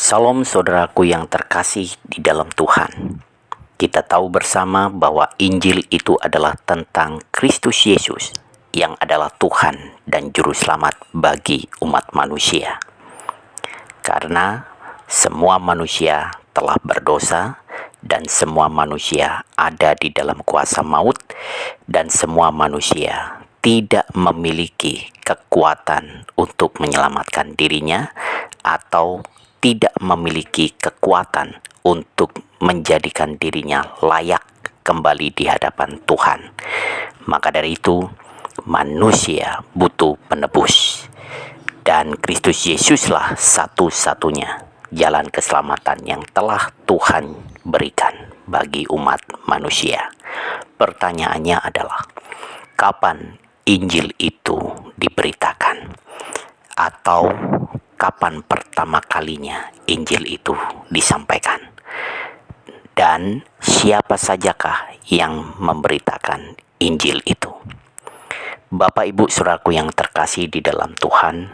Salam saudaraku yang terkasih di dalam Tuhan. Kita tahu bersama bahwa Injil itu adalah tentang Kristus Yesus yang adalah Tuhan dan Juru Selamat bagi umat manusia. Karena semua manusia telah berdosa dan semua manusia ada di dalam kuasa maut dan semua manusia tidak memiliki kekuatan untuk menyelamatkan dirinya atau tidak memiliki kekuatan untuk menjadikan dirinya layak kembali di hadapan Tuhan. Maka dari itu, manusia butuh penebus. Dan Kristus Yesuslah satu-satunya jalan keselamatan yang telah Tuhan berikan bagi umat manusia. Pertanyaannya adalah, kapan Injil itu diberitakan? Atau kapan pertama kalinya Injil itu disampaikan? Dan siapa sajakah yang memberitakan Injil itu? Bapak Ibu Saudaraku yang terkasih di dalam Tuhan,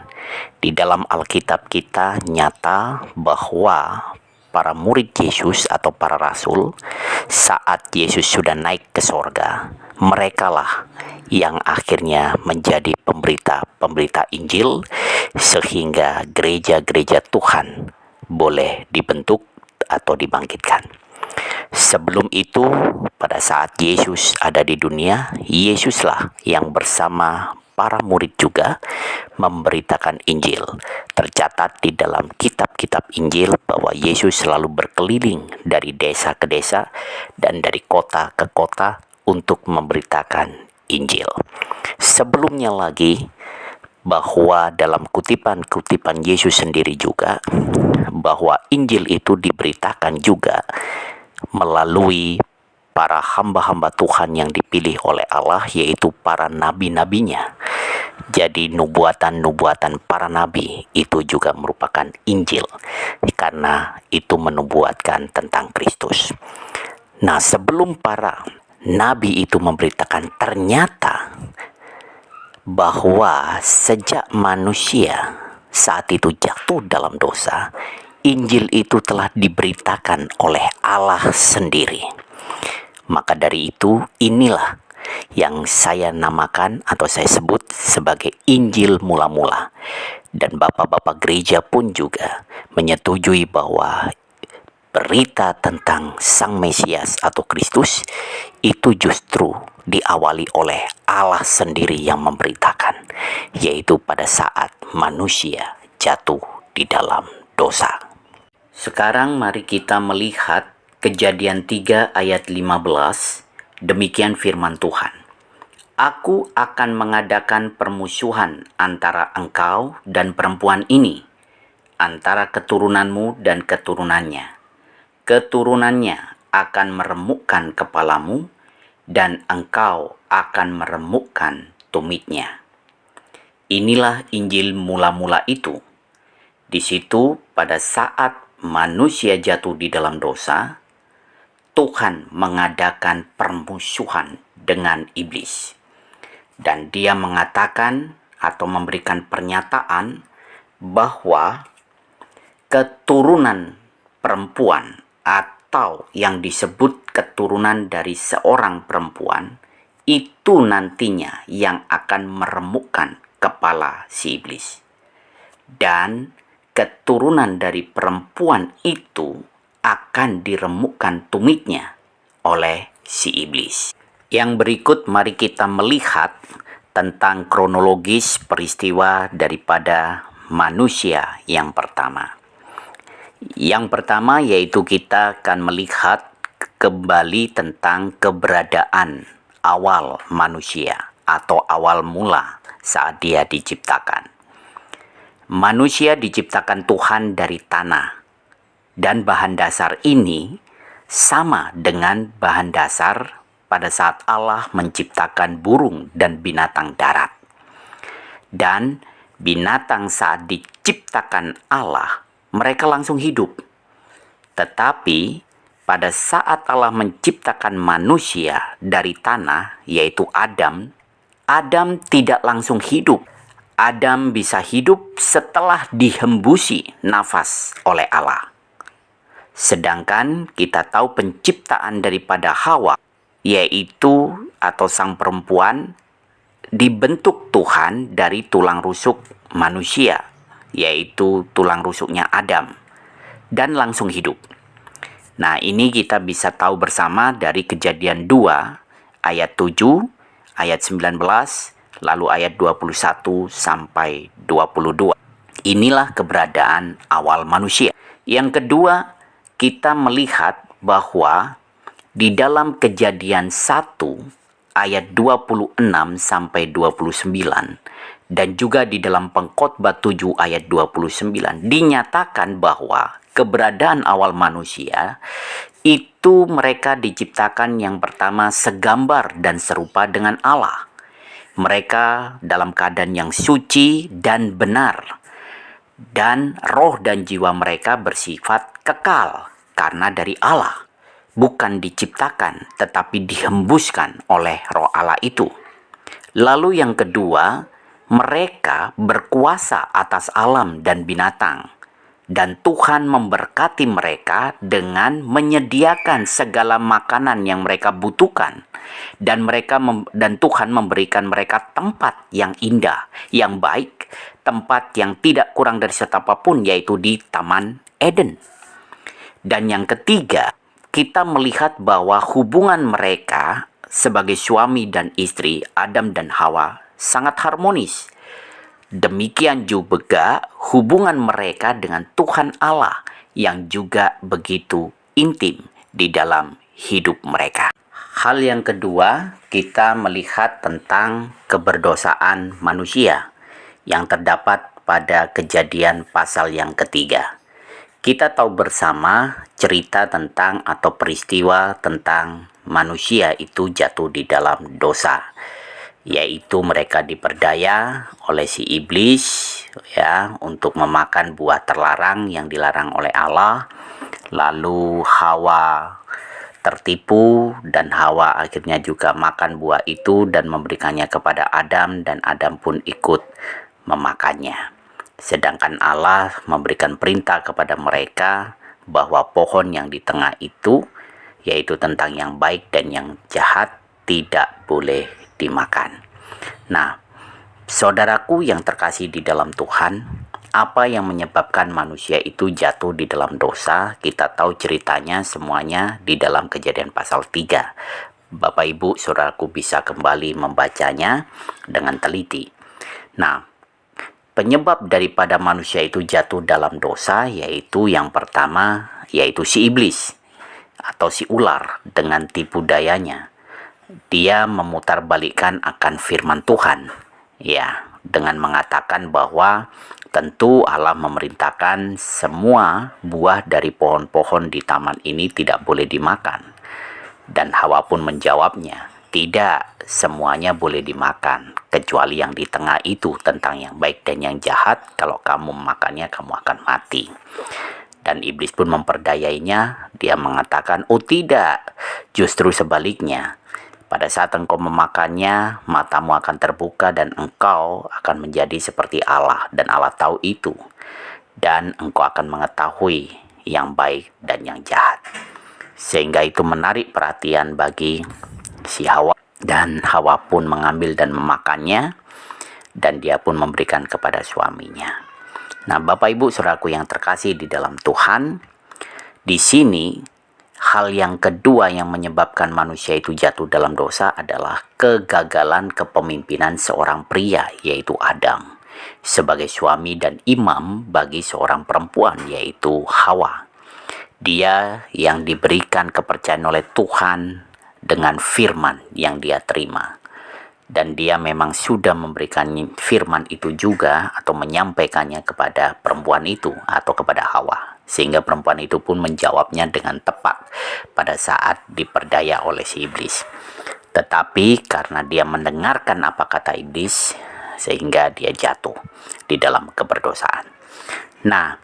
di dalam Alkitab kita nyata bahwa para murid Yesus atau para rasul saat Yesus sudah naik ke sorga, merekalah yang akhirnya menjadi pemberita Injil sehingga gereja-gereja Tuhan boleh dibentuk atau dibangkitkan. Sebelum itu, pada saat Yesus ada di dunia, Yesuslah yang bersama para murid juga memberitakan Injil. Tercatat di dalam kitab-kitab Injil bahwa Yesus selalu berkeliling dari desa ke desa dan dari kota ke kota untuk memberitakan Injil. Sebelumnya lagi, bahwa dalam kutipan-kutipan Yesus sendiri juga, bahwa Injil itu diberitakan juga melalui para hamba-hamba Tuhan yang dipilih oleh Allah, yaitu para nabi-nabinya. Jadi nubuatan-nubuatan para nabi itu juga merupakan Injil, karena itu menubuatkan tentang Kristus. Nah, sebelum para nabi itu memberitakan, ternyata bahwa sejak manusia saat itu jatuh dalam dosa, Injil itu telah diberitakan oleh Allah sendiri. Maka dari itu, inilah yang saya namakan atau saya sebut sebagai Injil mula-mula. Dan bapak-bapak gereja pun juga menyetujui bahwa berita tentang Sang Mesias atau Kristus itu justru diawali oleh Allah sendiri yang memberitakan, yaitu pada saat manusia jatuh di dalam dosa. Sekarang mari kita melihat Kejadian 3 ayat 15. Demikian firman Tuhan. Aku akan mengadakan permusuhan antara engkau dan perempuan ini, antara keturunanmu dan keturunannya. Keturunannya akan meremukkan kepalamu, dan engkau akan meremukkan tumitnya. Inilah Injil mula-mula itu. Di situ pada saat manusia jatuh di dalam dosa, Tuhan mengadakan permusuhan dengan iblis. Dan dia mengatakan atau memberikan pernyataan bahwa keturunan perempuan atau yang disebut keturunan dari seorang perempuan itu nantinya yang akan meremukkan kepala si iblis. Dan keturunan dari perempuan itu akan diremukkan tumitnya oleh si iblis. Yang berikut mari kita melihat tentang kronologis peristiwa daripada manusia yang pertama. Yang pertama yaitu kita akan melihat kembali tentang keberadaan awal manusia atau awal mula saat dia diciptakan. Manusia diciptakan Tuhan dari tanah, dan bahan dasar ini sama dengan bahan dasar pada saat Allah menciptakan burung dan binatang darat. Dan binatang saat diciptakan Allah, mereka langsung hidup. Tetapi pada saat Allah menciptakan manusia dari tanah, yaitu Adam, Adam tidak langsung hidup. Adam bisa hidup setelah dihembusi nafas oleh Allah. Sedangkan kita tahu penciptaan daripada Hawa, yaitu atau sang perempuan, dibentuk Tuhan dari tulang rusuk manusia, yaitu tulang rusuknya Adam, dan langsung hidup. Nah, ini kita bisa tahu bersama dari Kejadian 2 ayat 7, ayat 19, lalu ayat 21 sampai 22. Inilah keberadaan awal manusia. Yang kedua, kita melihat bahwa di dalam Kejadian 1 ayat 26 sampai 29 dan juga di dalam Pengkhotbah 7 ayat 29 dinyatakan bahwa keberadaan awal manusia itu mereka diciptakan yang pertama segambar dan serupa dengan Allah. Mereka dalam keadaan yang suci dan benar, dan roh dan jiwa mereka bersifat kekal karena dari Allah, bukan diciptakan tetapi dihembuskan oleh roh Allah itu. Lalu yang kedua, mereka berkuasa atas alam dan binatang, dan Tuhan memberkati mereka dengan menyediakan segala makanan yang mereka butuhkan, dan Tuhan memberikan mereka tempat yang indah, yang baik, tempat yang tidak kurang dari apapun, yaitu di Taman Eden. Dan yang ketiga, kita melihat bahwa hubungan mereka sebagai suami dan istri, Adam dan Hawa, sangat harmonis. Demikian juga hubungan mereka dengan Tuhan Allah yang juga begitu intim di dalam hidup mereka. Hal yang kedua, kita melihat tentang keberdosaan manusia yang terdapat pada Kejadian pasal yang ketiga. Kita tahu bersama cerita tentang atau peristiwa tentang manusia itu jatuh di dalam dosa, yaitu mereka diperdaya oleh si iblis ya untuk memakan buah terlarang yang dilarang oleh Allah. Lalu Hawa tertipu dan Hawa akhirnya juga makan buah itu dan memberikannya kepada Adam, dan Adam pun ikut memakannya. Sedangkan Allah memberikan perintah kepada mereka bahwa pohon yang di tengah itu, yaitu tentang yang baik dan yang jahat, tidak boleh dimakan. Nah, saudaraku yang terkasih di dalam Tuhan, apa yang menyebabkan manusia itu jatuh di dalam dosa? Kita tahu ceritanya semuanya di dalam Kejadian pasal 3. Bapak Ibu saudaraku bisa kembali membacanya dengan teliti. Nah, penyebab daripada manusia itu jatuh dalam dosa yaitu yang pertama, yaitu si iblis atau si ular dengan tipu dayanya. Dia memutarbalikkan akan firman Tuhan, ya, dengan mengatakan bahwa tentu Allah memerintahkan semua buah dari pohon-pohon di taman ini tidak boleh dimakan. Dan Hawa pun menjawabnya, tidak, semuanya boleh dimakan, kecuali yang di tengah itu tentang yang baik dan yang jahat, kalau kamu memakannya kamu akan mati. Dan iblis pun memperdayainya, dia mengatakan, oh tidak, justru sebaliknya. Pada saat engkau memakannya, matamu akan terbuka dan engkau akan menjadi seperti Allah, dan Allah tahu itu. Dan engkau akan mengetahui yang baik dan yang jahat. Sehingga itu menarik perhatian bagi si Hawa, dan Hawa pun mengambil dan memakannya, dan dia pun memberikan kepada suaminya. Nah, Bapak Ibu saudaraku yang terkasih di dalam Tuhan, di sini hal yang kedua yang menyebabkan manusia itu jatuh dalam dosa adalah kegagalan kepemimpinan seorang pria, yaitu Adam, sebagai suami dan imam bagi seorang perempuan, yaitu Hawa. Dia yang diberikan kepercayaan oleh Tuhan dengan firman yang dia terima. Dan dia memang sudah memberikan firman itu juga atau menyampaikannya kepada perempuan itu atau kepada Hawa. Sehingga perempuan itu pun menjawabnya dengan tepat pada saat diperdaya oleh si iblis. Tetapi karena dia mendengarkan apa kata iblis, sehingga dia jatuh di dalam keberdosaan. Nah,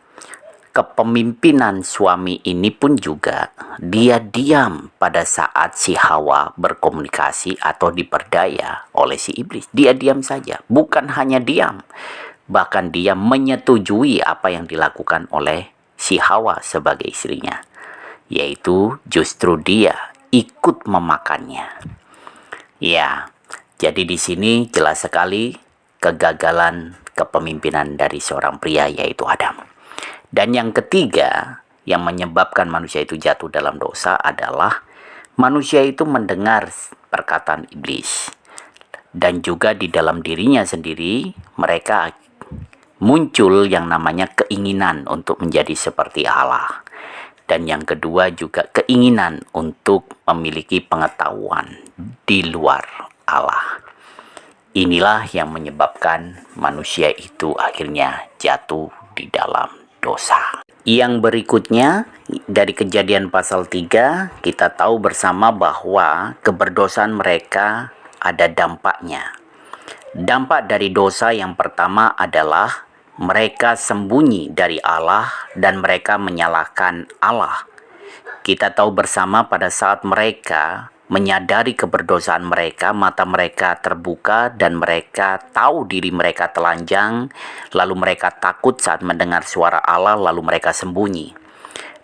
Kepemimpinan suami ini pun juga dia diam pada saat si Hawa berkomunikasi atau diperdaya oleh si iblis. Dia diam saja, bukan hanya diam, bahkan dia menyetujui apa yang dilakukan oleh si Hawa sebagai istrinya, yaitu justru dia ikut memakannya. Ya, jadi di sini jelas sekali kegagalan kepemimpinan dari seorang pria, yaitu Adam. Dan yang ketiga yang menyebabkan manusia itu jatuh dalam dosa adalah manusia itu mendengar perkataan iblis. Dan juga di dalam dirinya sendiri mereka muncul yang namanya keinginan untuk menjadi seperti Allah. Dan yang kedua juga keinginan untuk memiliki pengetahuan di luar Allah. Inilah yang menyebabkan manusia itu akhirnya jatuh di dalam dosa. Yang berikutnya dari Kejadian pasal 3 kita tahu bersama bahwa keberdosaan mereka ada dampaknya. Dampak dari dosa yang pertama adalah mereka sembunyi dari Allah dan mereka menyalahkan Allah. Kita tahu bersama pada saat mereka menyadari keberdosaan mereka, mata mereka terbuka dan mereka tahu diri mereka telanjang, lalu mereka takut saat mendengar suara Allah, lalu mereka sembunyi.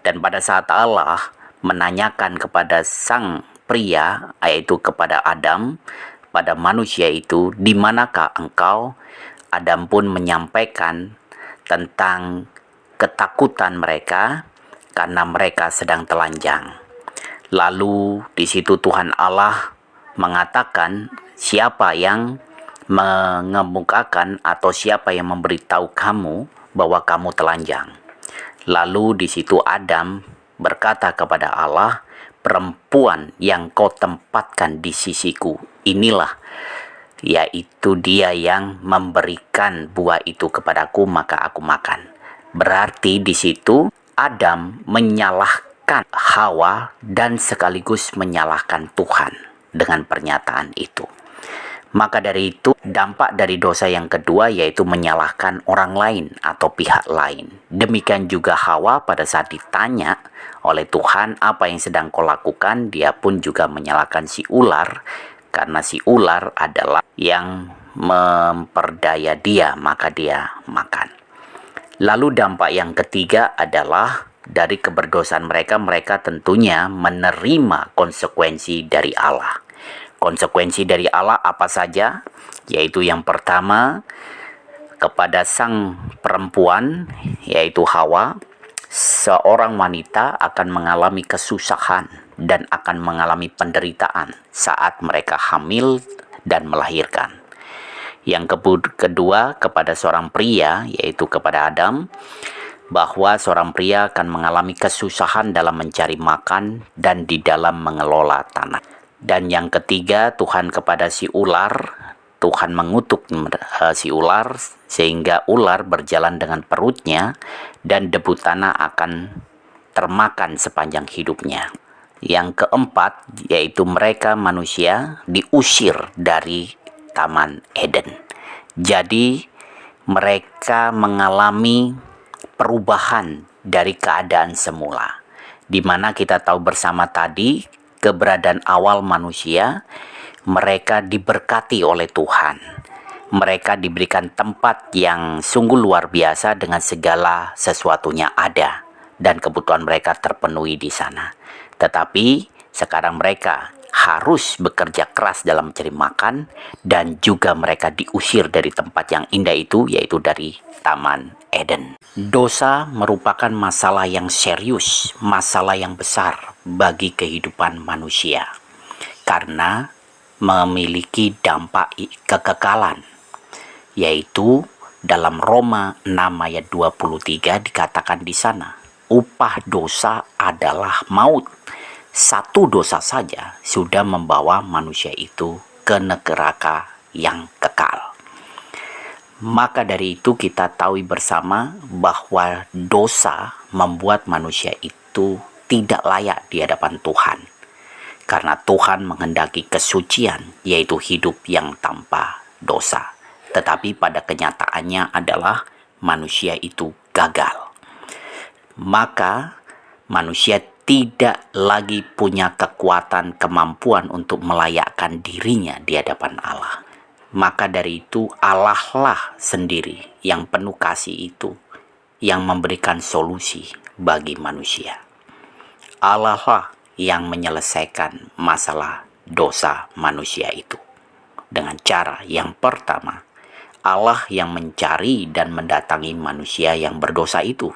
Dan pada saat Allah menanyakan kepada sang pria, yaitu kepada Adam, pada manusia itu, di manakah engkau? Adam pun menyampaikan tentang ketakutan mereka karena mereka sedang telanjang. Lalu di situ Tuhan Allah mengatakan siapa yang mengemukakan atau siapa yang memberitahu kamu bahwa kamu telanjang. Lalu di situ Adam berkata kepada Allah, perempuan yang kau tempatkan di sisiku inilah, yaitu dia yang memberikan buah itu kepadaku maka aku makan. Berarti di situ Adam menyalahkan Hawa dan sekaligus menyalahkan Tuhan dengan pernyataan itu. Maka dari itu dampak dari dosa yang kedua yaitu menyalahkan orang lain atau pihak lain. Demikian juga Hawa pada saat ditanya oleh Tuhan apa yang sedang kau lakukan, dia pun juga menyalahkan si ular karena si ular adalah yang memperdaya dia maka dia makan. Lalu dampak yang ketiga adalah dari keberdosaan mereka, mereka tentunya menerima konsekuensi dari Allah. Konsekuensi dari Allah apa saja? Yaitu yang pertama, kepada sang perempuan, yaitu Hawa, seorang wanita akan mengalami kesusahan dan akan mengalami penderitaan saat mereka hamil dan melahirkan. Yang kedua, kepada seorang pria, yaitu kepada Adam, bahwa seorang pria akan mengalami kesusahan dalam mencari makan dan di dalam mengelola tanah. Dan yang ketiga, Tuhan kepada si ular, Tuhan mengutuk si ular sehingga ular berjalan dengan perutnya dan debu tanah akan termakan sepanjang hidupnya. Yang keempat, yaitu mereka manusia diusir dari Taman Eden. Jadi mereka mengalami perubahan dari keadaan semula, di mana kita tahu bersama tadi keberadaan awal manusia, mereka diberkati oleh Tuhan. Mereka diberikan tempat yang sungguh luar biasa dengan segala sesuatunya ada dan kebutuhan mereka terpenuhi di sana. Tetapi sekarang mereka harus bekerja keras dalam mencari makan dan juga mereka diusir dari tempat yang indah itu, yaitu dari Taman Eden. Dosa merupakan masalah yang serius, masalah yang besar bagi kehidupan manusia karena memiliki dampak kekekalan, yaitu dalam Roma 6 ayat 23 dikatakan di sana, upah dosa adalah maut. Satu dosa saja sudah membawa manusia itu ke neraka yang kekal. Maka dari itu kita tahu bersama bahwa dosa membuat manusia itu tidak layak di hadapan Tuhan. Karena Tuhan menghendaki kesucian, yaitu hidup yang tanpa dosa. Tetapi pada kenyataannya adalah manusia itu gagal. maka manusia tidak lagi punya kekuatan kemampuan untuk melayakkan dirinya di hadapan Allah. Maka dari itu Allah lah sendiri yang penuh kasih itu, yang memberikan solusi bagi manusia. Allah lah yang menyelesaikan masalah dosa manusia itu. Dengan cara yang pertama, Allah yang mencari dan mendatangi manusia yang berdosa itu.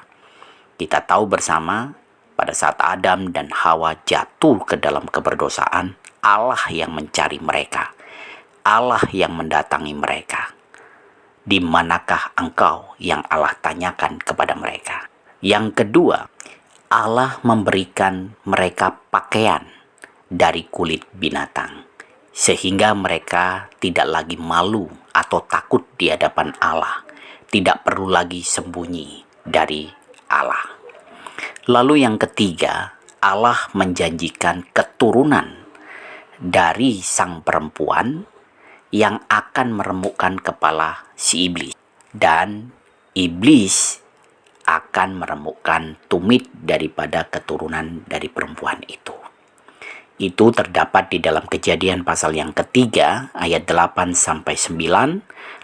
Kita tahu bersama pada saat Adam dan Hawa jatuh ke dalam keberdosaan, Allah yang mencari mereka. Allah yang mendatangi mereka. Di manakah engkau, yang Allah tanyakan kepada mereka. Yang kedua, Allah memberikan mereka pakaian dari kulit binatang, sehingga mereka tidak lagi malu atau takut di hadapan Allah, tidak perlu lagi sembunyi dari Allah. Lalu yang ketiga, Allah menjanjikan keturunan dari sang perempuan yang akan meremukkan kepala si iblis, dan iblis akan meremukkan tumit daripada keturunan dari perempuan itu. Itu terdapat di dalam Kejadian pasal yang ketiga ayat 8-9,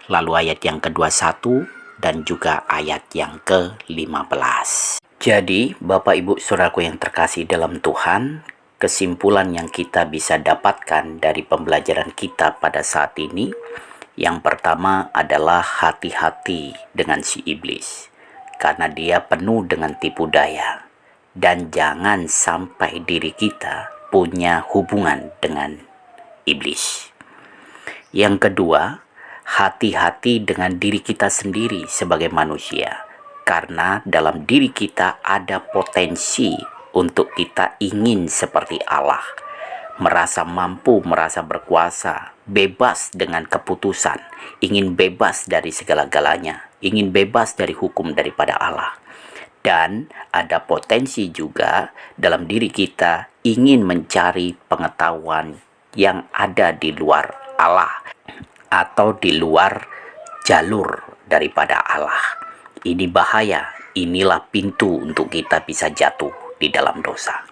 lalu ayat yang ke-21 dan juga ayat yang ke-15. Jadi Bapak Ibu Saudaraku yang terkasih dalam Tuhan, kesimpulan yang kita bisa dapatkan dari pembelajaran kita pada saat ini, yang pertama adalah hati-hati dengan si iblis, karena dia penuh dengan tipu daya, dan jangan sampai diri kita punya hubungan dengan iblis. Yang kedua, hati-hati dengan diri kita sendiri sebagai manusia, karena dalam diri kita ada potensi untuk kita ingin seperti Allah, merasa mampu, merasa berkuasa, bebas dengan keputusan, ingin bebas dari segala-galanya, ingin bebas dari hukum daripada Allah. Dan ada potensi juga dalam diri kita ingin mencari pengetahuan yang ada di luar Allah atau di luar jalur daripada Allah. Ini bahaya, inilah pintu untuk kita bisa jatuh di dalam dosa.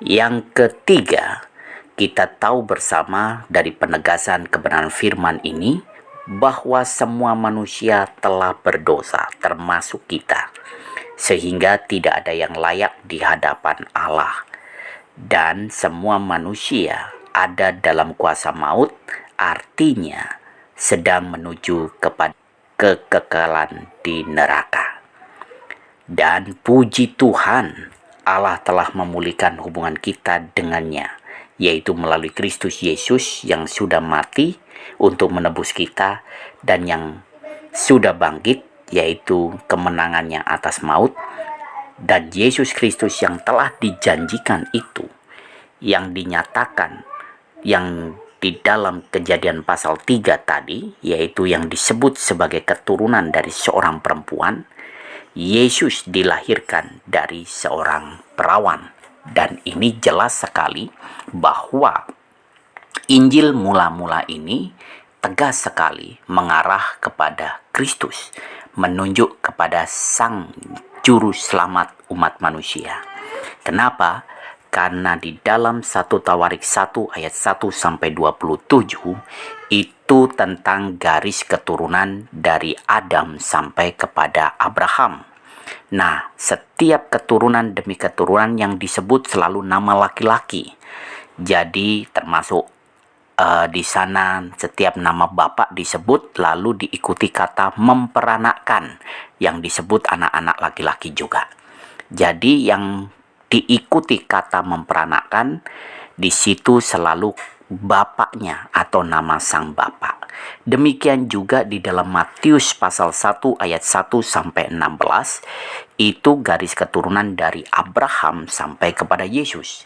Yang ketiga, kita tahu bersama dari penegasan kebenaran firman ini bahwa semua manusia telah berdosa, termasuk kita, sehingga tidak ada yang layak di hadapan Allah, dan semua manusia ada dalam kuasa maut, artinya sedang menuju kepada kekekalan di neraka. Dan puji Tuhan, Allah telah memulihkan hubungan kita dengannya, yaitu melalui Kristus Yesus yang sudah mati untuk menebus kita dan yang sudah bangkit, yaitu kemenangannya atas maut. Dan Yesus Kristus yang telah dijanjikan itu, yang dinyatakan, yang di dalam Kejadian pasal 3 tadi, yaitu yang disebut sebagai keturunan dari seorang perempuan, Yesus dilahirkan dari seorang perawan. Dan ini jelas sekali bahwa Injil mula-mula ini tegas sekali mengarah kepada Kristus, menunjuk kepada Sang Juru Selamat umat manusia. Kenapa? Karena di dalam 1 Tawarik 1 ayat 1-27 itu tentang garis keturunan dari Adam sampai kepada Abraham. Nah, setiap keturunan demi keturunan yang disebut selalu nama laki-laki. Jadi termasuk di sana setiap nama bapak disebut lalu diikuti kata memperanakkan yang disebut anak-anak laki-laki juga. Jadi yang diikuti kata memperanakkan di situ selalu bapaknya atau nama sang bapak. Demikian juga di dalam Matius pasal 1 ayat 1-16 itu garis keturunan dari Abraham sampai kepada Yesus.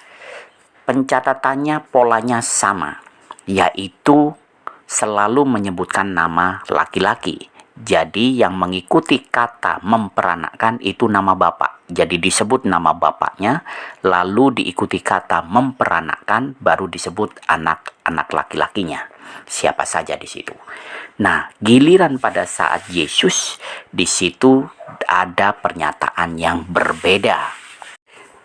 Pencatatannya polanya sama, yaitu selalu menyebutkan nama laki-laki. Jadi yang mengikuti kata memperanakkan itu nama bapak. Jadi disebut nama bapaknya, lalu diikuti kata memperanakkan, baru disebut anak-anak laki-lakinya. Siapa saja di situ. Nah, giliran pada saat Yesus, di situ ada pernyataan yang berbeda.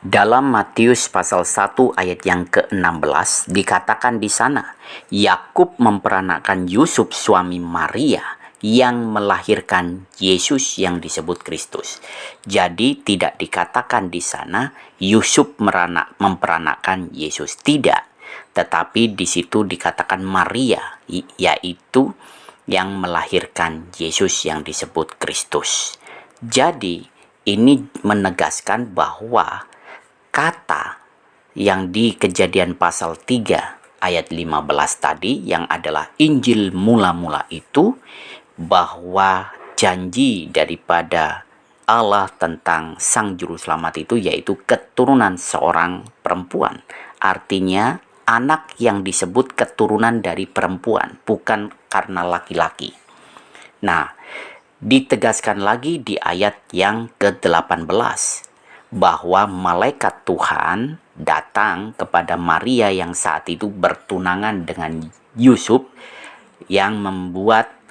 Dalam Matius pasal 1 ayat yang ke-16 dikatakan di sana, Yakub memperanakkan Yusuf suami Maria yang melahirkan Yesus yang disebut Kristus. Jadi tidak dikatakan di sana Yusuf memperanakkan Yesus, tidak. Tetapi di situ dikatakan Maria, yaitu yang melahirkan Yesus yang disebut Kristus. Jadi ini menegaskan bahwa kata yang di Kejadian pasal 3 ayat 15 tadi, yang adalah Injil mula-mula itu, bahwa janji daripada Allah tentang Sang Juru Selamat itu yaitu keturunan seorang perempuan. Artinya anak yang disebut keturunan dari perempuan, bukan karena laki-laki. Nah, ditegaskan lagi di ayat yang ke-18 bahwa malaikat Tuhan datang kepada Maria yang saat itu bertunangan dengan Yusuf, yang membuat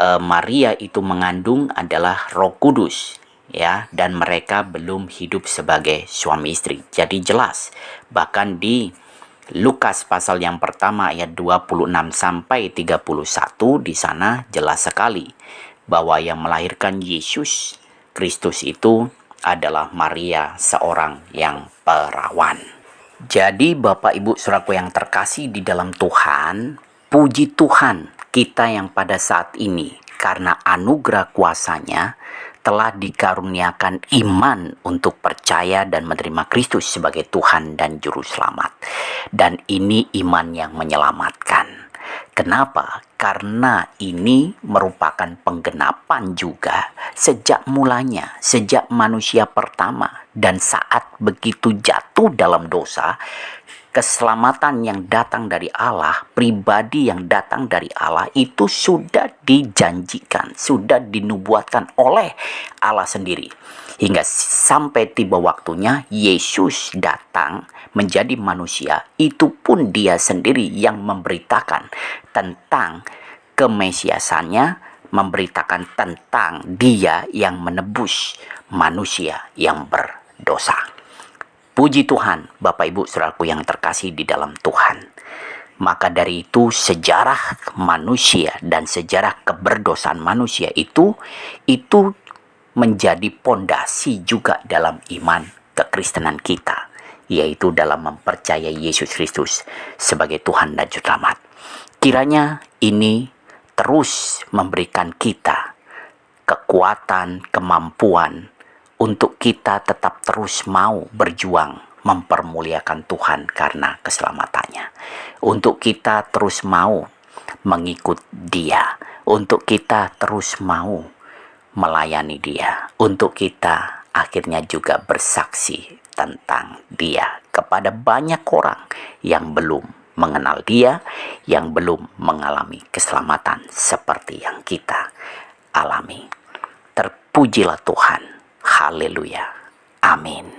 Maria itu mengandung adalah Roh Kudus, ya, dan mereka belum hidup sebagai suami istri. Jadi jelas, bahkan di Lukas pasal yang pertama ayat 26 sampai 31 di sana jelas sekali bahwa yang melahirkan Yesus Kristus itu adalah Maria, seorang yang perawan. Jadi Bapak Ibu Saudaraku yang terkasih di dalam Tuhan, puji Tuhan, kita yang pada saat ini karena anugerah kuasa-Nya telah dikaruniakan iman untuk percaya dan menerima Kristus sebagai Tuhan dan Juru Selamat. Dan ini iman yang menyelamatkan. Kenapa? Karena ini merupakan penggenapan juga sejak mulanya, sejak manusia pertama. Dan saat begitu jatuh dalam dosa, keselamatan yang datang dari Allah, pribadi yang datang dari Allah itu sudah dijanjikan, sudah dinubuatkan oleh Allah sendiri. Hingga sampai tiba waktunya Yesus datang menjadi manusia, itu pun Dia sendiri yang memberitakan tentang kemesiasannya, memberitakan tentang Dia yang menebus manusia yang berdosa. Puji Tuhan, Bapak Ibu Saudaraku yang terkasih di dalam Tuhan. Maka dari itu sejarah manusia dan sejarah keberdosaan manusia itu menjadi pondasi juga dalam iman kekristenan kita, yaitu dalam mempercayai Yesus Kristus sebagai Tuhan dan Juru Selamat. Kiranya ini terus memberikan kita kekuatan, kemampuan untuk kita tetap terus mau berjuang mempermuliakan Tuhan karena keselamatannya. Untuk kita terus mau mengikut Dia. Untuk kita terus mau melayani Dia. Untuk kita akhirnya juga bersaksi tentang Dia kepada banyak orang yang belum mengenal Dia, yang belum mengalami keselamatan seperti yang kita alami. Terpujilah Tuhan. Haleluya. Amin.